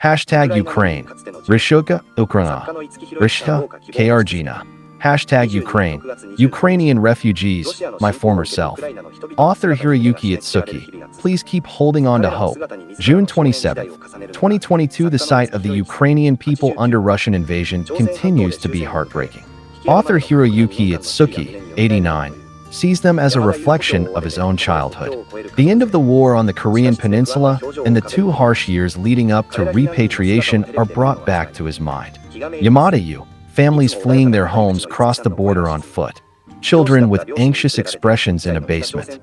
Hashtag Ukraine. Rishuka Ukraina. Rishka Krgina. Hashtag Ukraine. Ukrainian refugees, my former self. Author Hiroyuki Itsuki. Please keep holding on to hope. June 27, 2022. The sight of the Ukrainian people under Russian invasion continues to be heartbreaking. Author Hiroyuki Itsuki, 89, sees them as a reflection of his own childhood. The end of the war on the Korean peninsula and the 2 harsh years leading up to repatriation are brought back to his mind. Yamada-yu, families fleeing their homes cross the border on foot. Children with anxious expressions in a basement.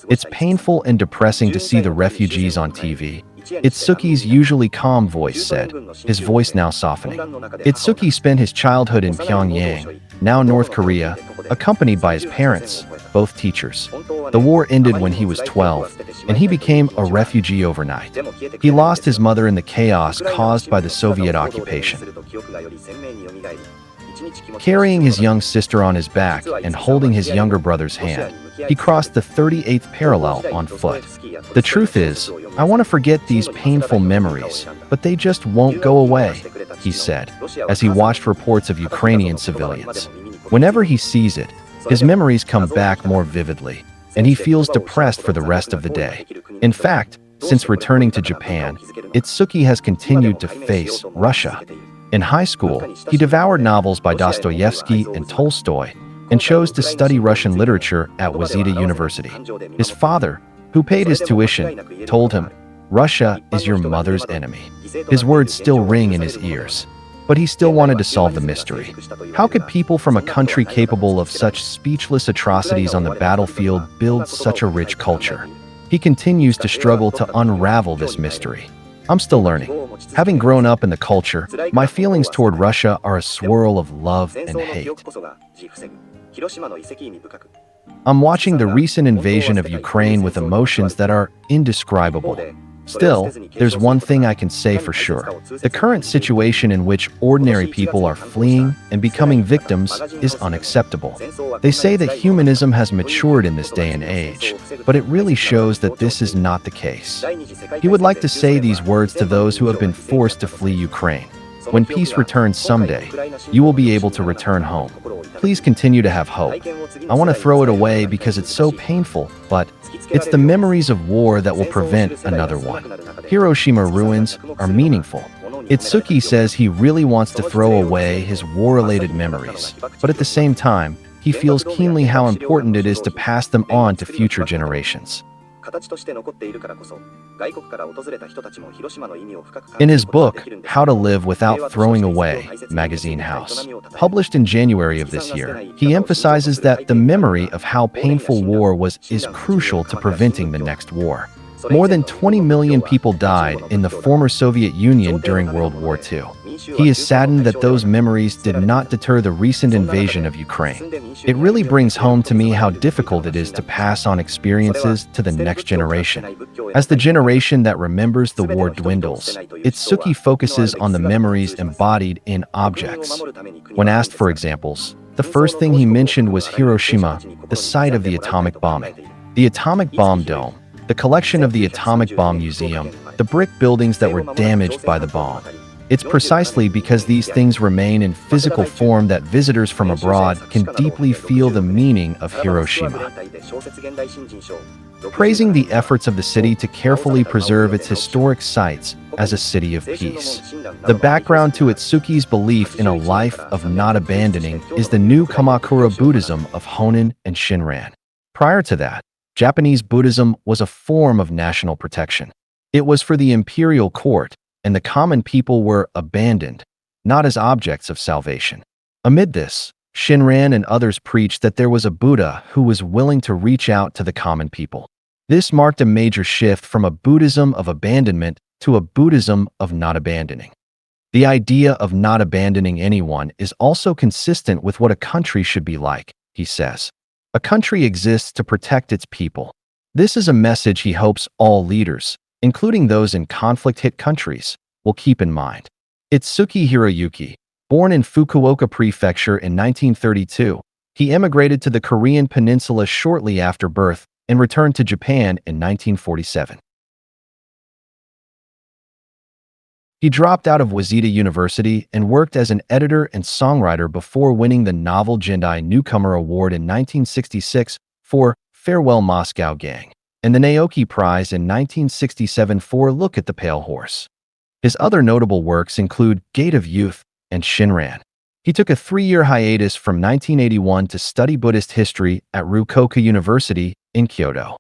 It's painful and depressing to see the refugees on TV. Itsuki's usually calm voice said, his voice now softening. Itsuki spent his childhood in Pyongyang, now North Korea, accompanied by his parents, both teachers. The war ended when he was 12, and he became a refugee overnight. He lost his mother in the chaos caused by the Soviet occupation. Carrying his young sister on his back and holding his younger brother's hand, he crossed the 38th parallel on foot. The truth is, I want to forget these painful memories, but they just won't go away, he said, as he watched reports of Ukrainian civilians. Whenever he sees it, his memories come back more vividly, and he feels depressed for the rest of the day. In fact, since returning to Japan, Itsuki has continued to face Russia. In high school, he devoured novels by Dostoevsky and Tolstoy and chose to study Russian literature at Waseda University. His father, who paid his tuition, told him, "Russia is your mother's enemy." His words still ring in his ears. But he still wanted to solve the mystery. How could people from a country capable of such speechless atrocities on the battlefield build such a rich culture? He continues to struggle to unravel this mystery. I'm still learning. Having grown up in the culture, my feelings toward Russia are a swirl of love and hate. I'm watching the recent invasion of Ukraine with emotions that are indescribable. Still, there's one thing I can say for sure. The current situation in which ordinary people are fleeing and becoming victims is unacceptable. They say that humanism has matured in this day and age, but it really shows that this is not the case. He would like to say these words to those who have been forced to flee Ukraine. When peace returns someday, you will be able to return home. Please continue to have hope. I want to throw it away because it's so painful, but it's the memories of war that will prevent another one. Hiroshima ruins are meaningful. Itsuki says he really wants to throw away his war-related memories, but at the same time, he feels keenly how important it is to pass them on to future generations. In his book, How to Live Without Throwing Away, Magazine House, published in January of this year, he emphasizes that the memory of how painful war was is crucial to preventing the next war. More than 20 million people died in the former Soviet Union during World War II. He is saddened that those memories did not deter the recent invasion of Ukraine. It really brings home to me how difficult it is to pass on experiences to the next generation. As the generation that remembers the war dwindles, Itsuki focuses on the memories embodied in objects. When asked for examples, the first thing he mentioned was Hiroshima, the site of the atomic bombing. The atomic bomb dome, the collection of the atomic bomb museum, the brick buildings that were damaged by the bomb. It's precisely because these things remain in physical form that visitors from abroad can deeply feel the meaning of Hiroshima. Praising the efforts of the city to carefully preserve its historic sites as a city of peace. The background to Itsuki's belief in a life of not abandoning is the new Kamakura Buddhism of Honen and Shinran. Prior to that, Japanese Buddhism was a form of national protection. It was for the imperial court, and the common people were abandoned, not as objects of salvation. Amid this, Shinran and others preached that there was a Buddha who was willing to reach out to the common people. This marked a major shift from a Buddhism of abandonment to a Buddhism of not abandoning. The idea of not abandoning anyone is also consistent with what a country should be like, he says. A country exists to protect its people. This is a message he hopes all leaders, including those in conflict-hit countries, will keep in mind. Itsuki Hiroyuki, born in Fukuoka Prefecture in 1932, he emigrated to the Korean peninsula shortly after birth and returned to Japan in 1947. He dropped out of Waseda University and worked as an editor and songwriter before winning the Novel Jindai Newcomer Award in 1966 for Farewell Moscow Gang, and the Naoki Prize in 1967 for Look at the Pale Horse. His other notable works include Gate of Youth and Shinran. He took a 3-year hiatus from 1981 to study Buddhist history at Rukoka University in Kyoto.